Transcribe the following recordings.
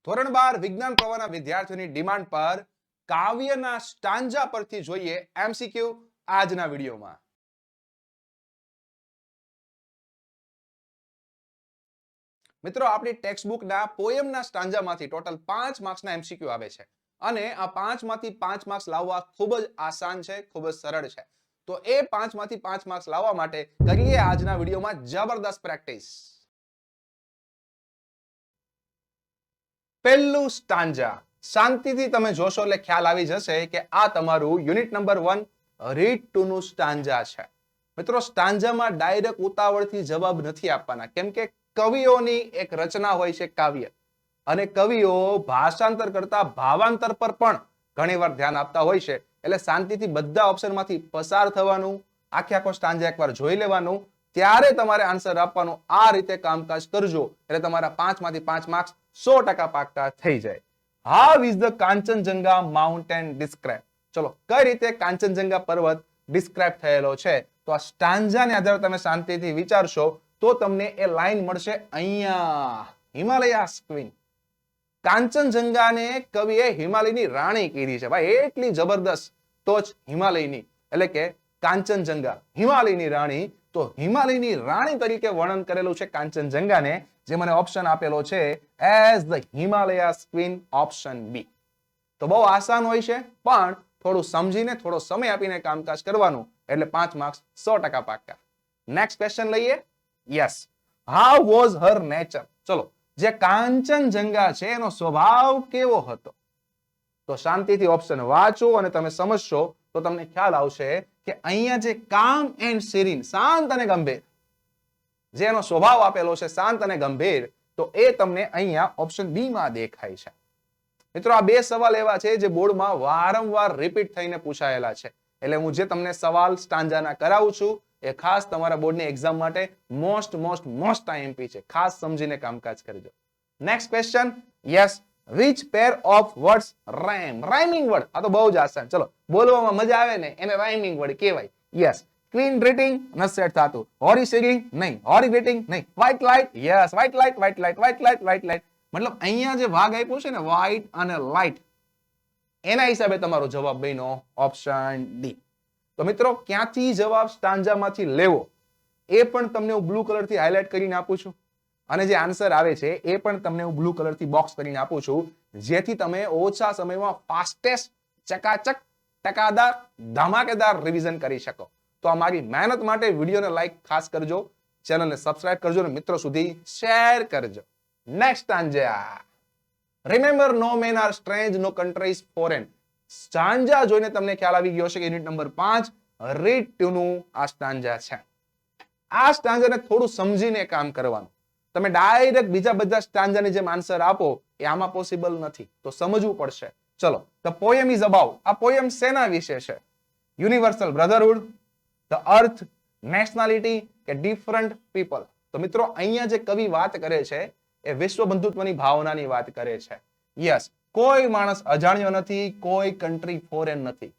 ધોરણ 12 વિજ્ઞાન પ્રવાહના વિદ્યાર્થીઓની ડિમાન્ડ પર કાવ્યના સ્ટાન્જા પરથી જોઈએ એમસીક્યુ આજના વિડીયોમાં. મિત્રો, આપણી ટેક્સ્ટબુકના પોયમના સ્ટાન્જામાંથી ટોટલ 5 માર્ક્સના એમસીક્યુ આવે છે અને આ 5 માંથી 5 માર્ક્સ લાવવા ખૂબ જ આસાન છે, ખૂબ જ સરળ છે. તો એ 5 માંથી 5 માર્ક્સ લાવવા માટે કરીએ આજના વિડીયોમાં જબરદસ્ત પ્રેક્ટિસ. પહેલું સ્ટાન્જા શાંતિથી તમે જોશો એટલે ખ્યાલ આવી જશે કે આ તમારું યુનિટ નંબર 1 રીડ 2 નું સ્ટાન્જા છે. મિત્રો, સ્ટાન્જામાં ડાયરેક્ટ ઉતાવળથી જવાબ નથી આપવાના, કેમ કે કવિઓની એક રચના હોય છે કાવ્ય, અને કવિઓ ભાષાંતર કરતા ભાવાંતર પર પણ ઘણીવાર ધ્યાન આપતા હોય છે. એટલે શાંતિથી બધા ઓપ્શનમાંથી પસાર થવાનું, આખો સ્ટાન્જા એકવાર જોઈ લેવાનું, ત્યારે તમારે આન્સર આપવાનું. આ રીતે કામકાજ કરજો એટલે તમારા 5 માંથી 5 માર્ક્સ 100% પાક્કા થઈ જાય. How is the Kanchenjunga mountain describe? ચલો, કઈ રીતે કાંચનજંગા પર્વત ડિસ્ક્રાઇબ થયેલો છે? તો આ સ્ટાન્જાને આધારે તમે શાંતિથી વિચારશો તો તમને એ લાઈન મળશે અહીંયા, હિમાલયાસ ક્વીન. કાંચનજંગાને કવિએ હિમાલયની રાણી કીધી છે ભાઈ, એટલી જબરદસ્ત. તો જ હિમાલયની એટલે કે કાંચનજંગા હિમાલયની રાણી. તો હિમાલયની રાણી તરીકે વર્ણન કરેલું છે કાંચનજંગાને, જે મને ઓપ્શન આપેલો છે as the Himalayas queen, option B. તો બહુ આસાન હોય છે, પણ થોડું સમજીને થોડો સમય આપીને કામકાજ કરવાનું એટલે 5 માર્ક્સ 100% પાક્કા. નેક્સ્ટ ક્વેશ્ચન લઈએ. Yes, how was her nature? ચલો, જે કાંચનજંગા છે એનો સ્વભાવ કેવો હતો? તો શાંતિથી ઓપ્શન વાંચો અને તમે સમજશો તો તમને ખ્યાલ આવશે કે અહીંયા જે કામ એન્ડ સિરીન, શાંત અને ગંભીર, જે એનો સ્વભાવ આપેલો છે શાંત અને ગંભીર, તો એ તમને અહીંયા ઓપ્શન બી માં દેખાય છે. મિત્રો, આ બે સવાલ એવા છે જે બોર્ડમાં વારંવાર રિપીટ થઈને પૂછાયેલા છે. એટલે હું જે તમને સવાલ સ્ટાન્જાના કરાવું છું એ ખાસ તમારા બોર્ડની એક્ઝામ માટે મોસ્ટ આઈએમપી છે. ખાસ સમજીને કામકાજ કરજો. Next question. Yes, which pair of words rhyme? Rhyming word. આ તો બહુ જ આસાન. ચલો, બોલવામાં મજા આવે ને એને રાઇમિંગ વર્ડ કહેવાય. યસ, ક્વીન ગ્રીટિંગ નથી સેટ થતું. હોરી સિંગિંગ નહીં, હોરી ગ્રીટિંગ નહીં. White light, yes, white light, white light, white light, white light. મતલબ અહીંયા જે ભાગ આપ્યો છે ને વ્હાઇટ અને લાઇટ, એના હિસાબે તમારો જવાબ બન્યો ઓપ્શન ડી. તો મિત્રો, ક્યાંથી જવાબ સ્ટાન્જામાંથી લેવો એ પણ તમને હું બ્લુ કલરથી હાઇલાઇટ કરીને આપું છું, અને જે આન્સર આવે છે એ પણ તમને હું બ્લુ કલરથી બોક્સ કરીને આપું છું, જેથી તમે ઓછા સમયમાં ફાસ્ટેસ્ટ, ચકાચક, ટકાદાર, ધમાકેદાર રિવિઝન કરી શકો. તો આ મારી મહેનત માટે વિડીયોને લાઈક ખાસ કરજો, ચેનલને સબસ્ક્રાઇબ કરજો અને મિત્રો સુધી શેર કરજો. Next stanza. Remember, no man are strange, no country is foreign. Stanza જોઈને તમને ખ્યાલ આવી ગયો છે કે યુનિટ નંબર 5 રીડ 2 નું આ સ્ટાન્જા છે. આ સ્ટાન્જાને થોડું સમજીને કામ કરવાનું. તમે ડાયરેક્ટ બીજા બધા સ્ટાન્જાની જેમ આન્સર આપો એ આમાં પોસિબલ નથી, તો સમજવું પડશે. ચલો, ધ પોયમ ઇઝ અબાઉટ. આ પોયમ શેના વિશે છે? Universal Brotherhood, the earth, nationality કે ડિફરન્ટ પીપલ? તો મિત્રો, અહીંયા જે કવિ વાત કરે છે એ વિશ્વ બંધુત્વની ભાવનાની વાત કરે છે. યસ, કોઈ માણસ અજાણ્યો નથી, કોઈ કન્ટ્રી ફોરેન નથી.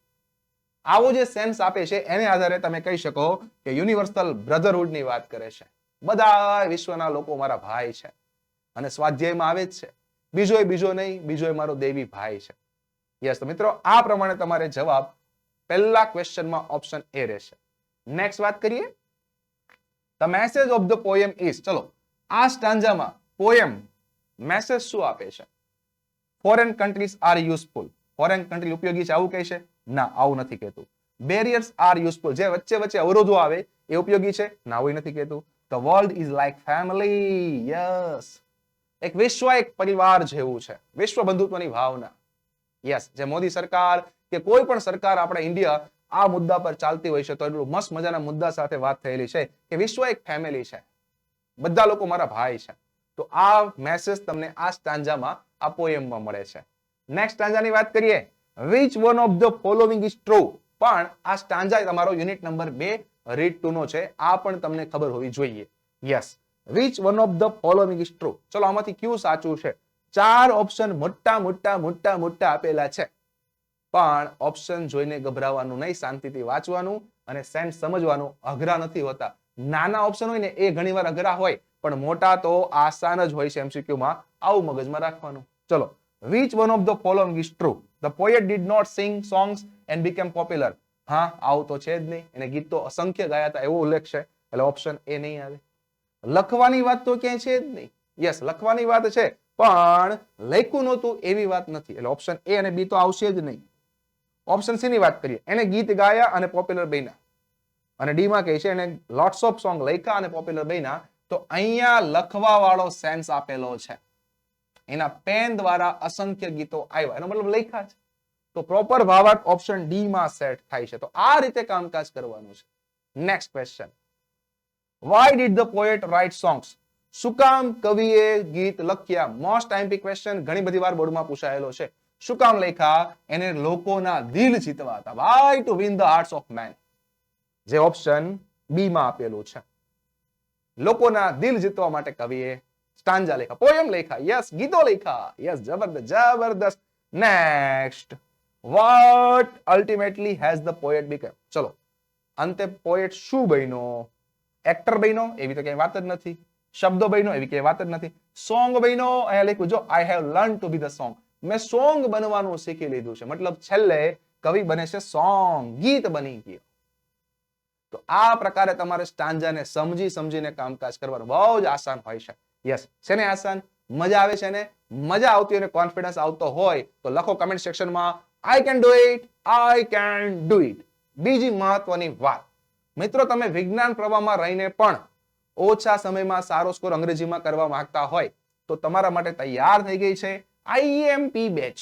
આવો જે સેન્સ આપે છે એને આધારે તમે કહી શકો કે યુનિવર્સલ બ્રધરહુડની વાત કરે છે. બધા વિશ્વના લોકો મારા ભાઈ છે, અને સ્વાધ્યાયમાં આવે જ છે, બીજો નહીં, બીજો મારો દેવી ભાઈ છે. યસ, તો મિત્રો, આ પ્રમાણે તમારે જવાબ પહેલા ક્વેશ્ચનમાં ઓપ્શન એ રહેશે. નેક્સ્ટ વાત કરીએ. The message of the poem is. ચલો, આ સ્ટાન્જામાં પોયમ મેસેજ શું આપે છે? Foreign countries are useful. Foreign country ઉપયોગી છે આવું કહે છે? ના, આવું નથી કહેતું. Barriers are useful. જે વચ્ચે અવરોધો આવે એ ઉપયોગી છે? ના, આવું નથી કહેતું. The world is like family. Yes. એક વિશ્વ એક પરિવાર જેવું છે. વિશ્વ બંધુત્વની ભાવના. યસ, જે મોદી સરકાર કે કોઈ પણ સરકાર આપણા ઇન્ડિયા આ મુદ્દા પર ચાલતી હોય છે તો એટલું મસ્ત મજાના મુદ્દા સાથે વાત થયેલી છે કે વિશ્વ એક ફેમિલી છે, બધા લોકો મારા ભાઈ છે. તો આ મેસેજ તમને આ સ્ટાન્જામાં, આ પોયમમાં મળે છે. નેક્સ્ટ સ્ટાન્જાની વાત કરીએ. which one of the following is true? પણ આ સ્ટાન્જા તમારો યુનિટ નંબર 2 રીડ 2 નો છે. આ પણ તમને ખબર હોવી જોઈએ. Yes, which one of the following is true? ચલો, આમાંથી કયું સાચું છે? 4 ઓપ્શન મોટા આપેલા છે, પણ ઓપ્શન જોઈને ગભરાવાનું નહીં, શાંતિથી વાંચવાનું અને સેન્સ સમજવાનું. અઘરા નથી હોતા. નાના ઓપ્શન હોય ને એ ઘણીવાર અઘરા હોય, પણ મોટા તો આસાન જ હોય છે એમસીક્યુ માં. આવું મગજમાં રાખવાનું. ચલો, which one of the following is true? The poet did not sing songs and became popular. હા, આવું તો છે જ નહીં. એને ગીત તો અસંખ્ય ગાયા હતા એવો ઉલ્લેખ છે, એટલે ઓપ્શન એ નહીં આવે. લખવાની વાત તો ક્યાંય છે જ નહીં. યસ, લખવાની વાત છે, પણ લખ્યું નહોતું એવી વાત નથી, એટલે ઓપ્શન એ અને બી તો આવશે જ નહીં. ઓપ્શન સી ની વાત કરીએ, એને ગીત ગાયા અને પોપ્યુલર બન્યા, અને ડી માં કહે છે એને લોટ્સ ઓફ સોંગ લખ્યા અને પોપ્યુલર બન્યા. તો અહીંયા લખવા વાળો સેન્સ આપેલો છે, એના પેન દ્વારા અસંખ્ય ગીતો આવ્યા, એનો મતલબ લખ્યા છે. તો પ્રોપર ભાવાર્થ ઓપ્શન ડી માં સેટ થાય છે. તો આ રીતે કામકાજ કરવાનું છે. Next question, why did the poet write songs? શું કામ કવિએ ગીત લખ્યા? મોસ્ટ આઈએમપી ક્વેશ્ચન, ઘણી બધી વાર બોર્ડમાં પૂછાયેલો છે. શું કામ લખ્યા? એને લોકોના દિલ જીતવા હતા. why to win the hearts of men, જે ઓપ્શન બી માં આપેલું છે. લોકોના દિલ જીતવા માટે કવિએ સ્ટાન્જા લખ્યા, પોયમ લખ્યા, યસ, ગીતો લખ્યા, યસ, જબરદસ્ત જબરદસ્ત. Next, what ultimately has the poet become? ચલો, અંતે પોએટ શું બન્યો? એક્ટર બન્યો? એવી તો ક્યાંય વાત જ નથી. શબ્દો બન્યો? એવી ક્યાંય વાત જ નથી. સોંગ બન્યો? અહીંયા લખ્યું જો, I have learned to be the song. મેં સોંગ બનવાનું શીખી લીધું છે. મતલબ છેલ્લે કવિ બને છે સોંગ, ગીત બની ગયો. તો આ પ્રકારે તમારે સ્ટાન્જાને સમજીને કામકાજ કરવાનું બહુ જ આસાન હોય છે. યસ, છે ને આસાન? મજા આવે છે ને? મજા આવતી અને કોન્ફિડન્સ આવતો હોય તો લખો કમેન્ટ સેક્શનમાં, I can do it, I can do it. બીજી મહત્વની વાત, મિત્રો, તમે વિજ્ઞાન પ્રવાહમાં રહીને પણ ઓછા સમયમાં સારો સ્કોર અંગ્રેજીમાં કરવા માંગતા હોય તો તમારા માટે તૈયાર થઈ ગઈ છે આઈએમપી બેચ,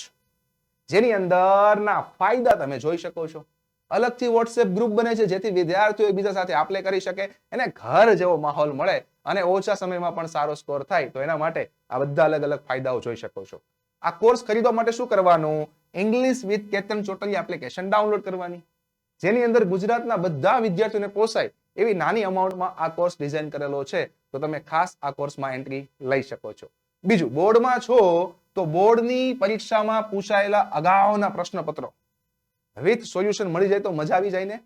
જેની અંદરના ફાયદા તમે જોઈ શકો છો. અલગથી વોટ્સએપ ગ્રુપ બને છે, જેથી વિદ્યાર્થીઓ એકબીજા સાથે આપલે કરી શકે, એને ઘર જેવો માહોલ મળે અને ઓછા સમયમાં પણ સારો સ્કોર થાય. તો એના માટે આ બધા અલગ અલગ ફાયદાઓ જોઈ શકો છો. આ કોર્સ ખરીદવા માટે શું કરવાનું? English with Ketan Chotaliya application download કરવાની, જેની અંદર ગુજરાતના બધા વિદ્યાર્થીઓને પોસાય એવી નાની અમાઉન્ટમાં આ કોર્સ ડિઝાઇન કરેલો છે. તો તમે ખાસ આ કોર્સમાં એન્ટ્રી લઈ શકો છો. બીજું, બોર્ડમાં છો તો બોર્ડની પરીક્ષામાં પૂછાયેલા અગાઉના પ્રશ્નપત્રો વિથ સોલ્યુશન મળી જાય તો મજા આવી જાય ને.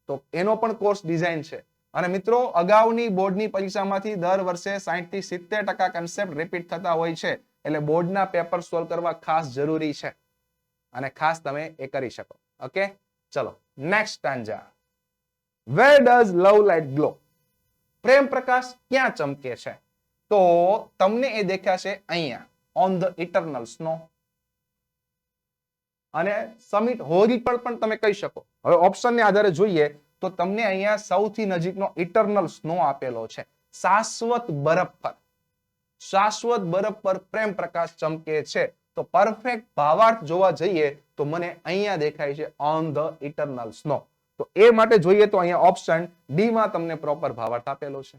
તો એનો પણ કોર્સ ડિઝાઇન છે. અને મિત્રો, અગાઉની બોર્ડની પરીક્ષામાંથી દર વર્ષે 60 થી 70% કન્સેપ્ટ રિપીટ થતા હોય છે, એટલે બોર્ડના પેપર સોલ્વ કરવા ખાસ જરૂરી છે, અને ખાસ તમે એ કરી શકો. ઓકે, ચલો next stanza. Where does love light glow? પ્રેમ પ્રકાશ ક્યાં ચમકે છે? તો તમને એ દેખાશે અહીંયા, ઓન ધ ઇટરનલ સ્નો, અને સમિટ હોરી પર પણ તમે કહી શકો. હવે ઓપ્શનને આધારે જોઈએ તો તમને અહીંયા સૌથી નજીકનો ઇટરનલ સ્નો આપેલો છે, શાશ્વત બરફ પર. શાશ્વત બરફ પર પ્રેમ પ્રકાશ ચમકે છે. તો પરફેક્ટ ભાવાર્થ જોવા જઈએ તો મને અહીંયા દેખાય છે ઓન ધ ઇટરનલ સ્નો. તો એ માટે જોઈએ તો અહીંયા ઓપ્શન ડી માં તમને પ્રોપર ભાવાર્થ આપેલો છે.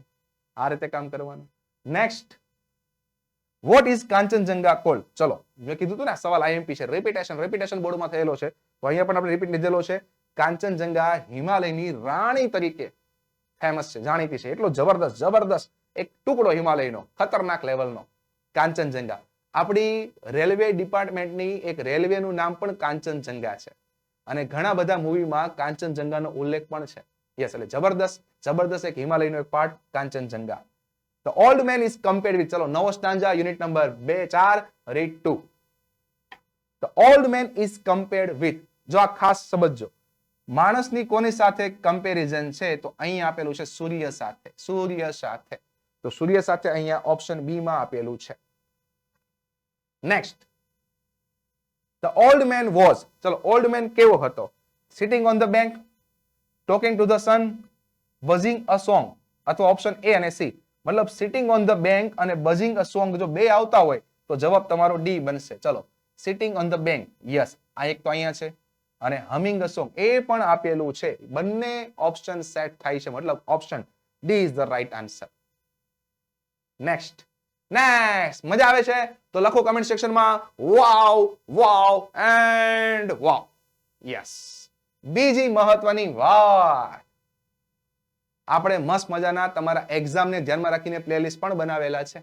આ રીતે કામ કરવાનું. Next, what is Kanchenjunga cold? ચલો, મેં કીધું હતું ને સવાલ આઈએમપી છે, રિપીટેશન બોર્ડમાં થયેલો છે, તો અહીંયા પણ આપણે રિપીટ લીધેલો છે. કાંચનજંગા હિમાલયની રાણી તરીકે ફેમસ છે, જાણીતી છે. એટલો જબરદસ્ત એક ટુકડો હિમાલયનો, ખતરનાક લેવલનો કાંચનજંગા. આપણી રેલવે ડિપાર્ટમેન્ટની એક રેલવેનું નામ પણ કાંચનજંગા છે, અને ઘણા બધા મૂવીમાં કાંચનજંગાનો ઉલ્લેખ પણ છે. યસ, એટલે જબરદસ્ત એક હિમાલયનો એક part Kanchenjunga. The old man is compared with, ચલો નવો stanza, unit number 2-4, read 2. The old man is compared with, જો આ ખાસ સમજજો, માણસની કોની સાથે કમ્પેરિઝન છે? તો અહીંયા આપેલું છે સૂર્ય સાથે. તો સૂર્ય સાથે અહીંયા ઓપ્શન બી માં આપેલું છે. Next, The old man was, ચલો ઓલ્ડ મેન કેવો હતો? Sitting on the bank, talking to the sun, buzzing a song, અથવા ઓપ્શન એ અને સી. મતલબ સિટિંગ ઓન ધ બેંક અને બઝિંગ અ સોંગ જો બે આવતા હોય તો જવાબ તમારો ડી બનશે. ચલો, sitting on the bank, yes, આ એક તો અહીંયા છે, અને હમિંગ અ સોંગ એ પણ આપેલું છે. બંને ઓપ્શન સેટ થાય છે, મતલબ option D is the right answer. Next, મજા આવે છે તો લખો કમેન્ટ સેક્શનમાં વાવ એન્ડ વાવ. યસ, બીજી મહત્વની વાત, આપણે મસ્ત મજાના તમારા એક્ઝામને ધ્યાનમાં રાખીને પ્લેલિસ્ટ પણ બનાવેલા છે.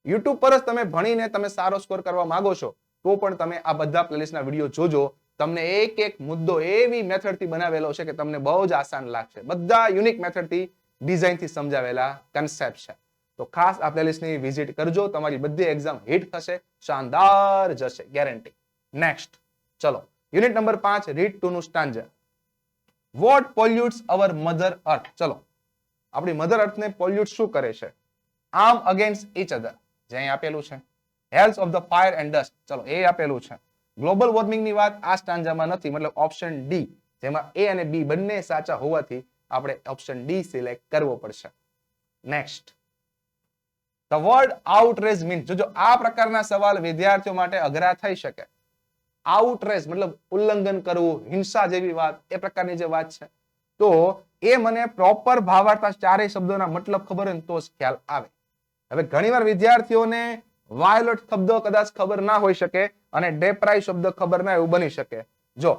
યુટ્યુબ પર જ તમે ભણીને તમે સારો સ્કોર કરવા માંગો છો તો પણ તમે આ બધા પ્લેલિસ્ટના વિડીયો જોજો. તમને એક એક મુદ્દો એવી મેથડથી બનાવેલો છે કે તમને બહુ જ આસાન લાગશે. બધા યુનિક મેથડથી ડિઝાઇનથી સમજાવેલા કન્સેપ્ટ છે. તો તો ખાસ આ પ્લેલિસ્ટની વિઝિટ કરજો, તમારી બધી એક્ઝામ હિટ થશે, શાનદાર જશે, ગેરંટી. નેક્સ્ટ ચલો, યુનિટ નંબર 5 રીડ ટુ નું સ્ટાન્જા. વોટ પોલ્યુટ્સ અવર મધર અર્થ. ચલો, આપણી મધર અર્થને પોલ્યુટ શું કરે છે? આર્મ અગેન્સ્ટ ઈચ અધર, જે અહીં આપેલું છે. Hells of the fire and dust, ચલો એ આપેલું છે. ગ્લોબલ વોર્મિંગની વાત આ સ્ટાન્જામાં નથી, મતલબ ઓપ્શન ડી, જેમાં એ અને બી બંને સાચા હોવાથી આપણે ઓપ્શન ડી સિલેક્ટ કરવો પડશે. Next, the word આઉટરેજ means. જો આ પ્રકારના સવાલ વિદ્યાર્થીઓ માટે અઘરા થઈ શકે. આઉટરેજ મતલબ ઉલ્લંઘન કરવું, હિંસા જેવી વાત, એ પ્રકારની જે વાત છે, તો એ મને પ્રોપર ભાવાર્થ ચારેય શબ્દોના મતલબ ખબર હોય તો જ ખ્યાલ આવે. હવે ઘણીવાર વિદ્યાર્થીઓને વાયોલેટ શબ્દ કદાચ ખબર ના હોઈ શકે અને ડેપ્રાઇવ શબ્દ ખબર ના એવું બની શકે. જો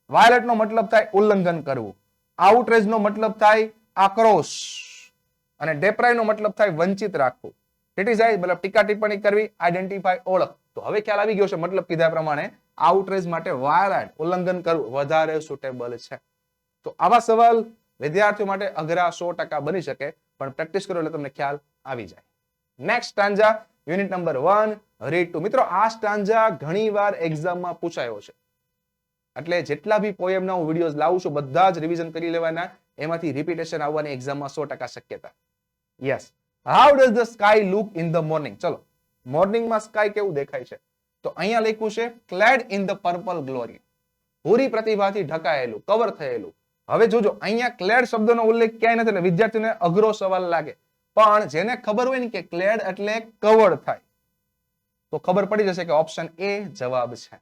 વાયોલેટ નો મતલબ થાય ઉલ્લંઘન કરવું, આઉટરેજ નો મતલબ થાય આક્રોશ, અને ડેપ્રાઇવ નો મતલબ થાય વંચિત રાખવું. ક્રિટિસાઇઝ મતલબ ટીકા ટિપ્પણી કરવી, આઈડેન્ટિફાઈ ઓળખ. તો હવે ખ્યાલ આવી ગયો છે મતલબ કીધા પ્રમાણે આઉટરેજ માટે વાયોલેટ ઉલ્લંઘન કરવું વધારે સુટેબલ છે. તો આવા સવાલ વિદ્યાર્થીઓ માટે અઘરા 100% બની શકે, પણ પ્રેક્ટિસ કરો એટલે તમને ખ્યાલ આવી જાય. Next stanza, unit number 1 read two. મિત્રો આ સ્ટાન્જા ઘણીવાર એક્ઝામમાં પૂછાયો છે, એટલે જેટલા બી પોએમના હું વિડિયોઝ લાવું છું બધા જ રિવિઝન કરી લેવાના, એમાંથી રિપીટેશન આવવાની એક્ઝામમાં 100% શક્યતા. Yes. How does the sky look in the morning. ચલો, મોર્નિંગમાં સ્કાય કેવું દેખાય છે? તો અહીંયા લખ્યું છે clad in the purple glory, પૂરી પ્રતિભાથી ઢકાયેલું, કવર થયેલું. હવે જોજો અહીંયા ક્લેડ શબ્દનો ઉલ્લેખ ક્યાંય નથી, એટલે વિદ્યાર્થીઓને અઘરો સવાલ લાગે. પણ જેને ખબર હોય ને કે ક્લેડ એટલે કવર થાય, તો ખબર પડી જશે કે ઓપ્શન એ જવાબ છે.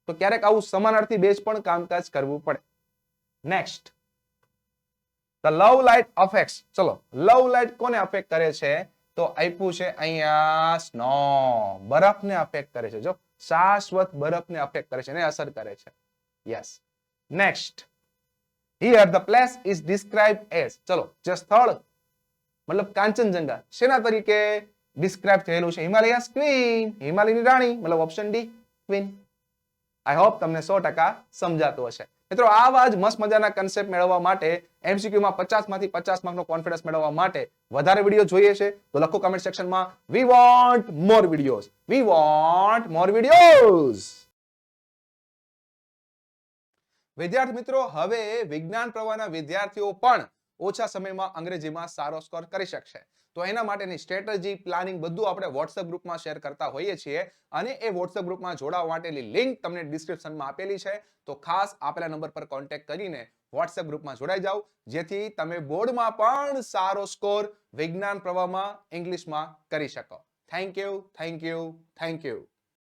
તો ક્યારેક આવું સમાનાર્થી બેઝ પણ કામકાજ કરવું પડે. Next, the love light affects. ચલો, લવ લાઇટ કોને અફેક્ટ કરે છે? તો આપ્યું છે અહીંયા સ્નો, બરફને અફેક્ટ કરે છે. જો શાશ્વત બરફને અફેક્ટ કરે છે, એને અસર કરે છે. Yes. Next, here the place is described as. ચલો, જે સ્થળ મતલબ કાંચનજંગા શેના તરીકે ડિસ્ક્રાઇબ થયેલું છે? હિમાલયાસ ક્વીન, હિમાલયની રાણી, મતલબ option D queen. I hope તમને 100% સમજાતું હશે. મિત્રો આવા જ મસ્ત મજાના કન્સેપ્ટ મેળવવા માટે, MCQ માં 50 માંથી 50 માર્કનો કોન્ફિડન્સ મેળવવા માટે વધારે વિડિયો જોઈએ છે તો લખો કમેન્ટ સેક્શનમાં we want more videos, we want more videos. વિદ્યાર્થી મિત્રો, હવે વિજ્ઞાન પ્રવાહના વિદ્યાર્થીઓ પણ ઓછા સમયમાં અંગ્રેજીમાં સારો સ્કોર કરી શકશે. તો એના માટેની સ્ટ્રેટેજી, પ્લાનિંગ બધું આપણે WhatsApp ગ્રુપમાં શેર કરતા હોઈએ છીએ, અને એ WhatsApp ગ્રુપમાં જોડાવા માટેની લિંક તમને ડિસ્ક્રિપ્શનમાં આપેલી છે. તો ખાસ આપેલા નંબર પર કોન્ટેક્ટ કરીને WhatsApp ગ્રુપમાં જોડાઈ જાઓ, જેથી તમે બોર્ડમાં પણ સારો સ્કોર વિજ્ઞાન પ્રવાહમાં ઇંગ્લિશમાં કરી શકો. Thank you, thank you, thank you.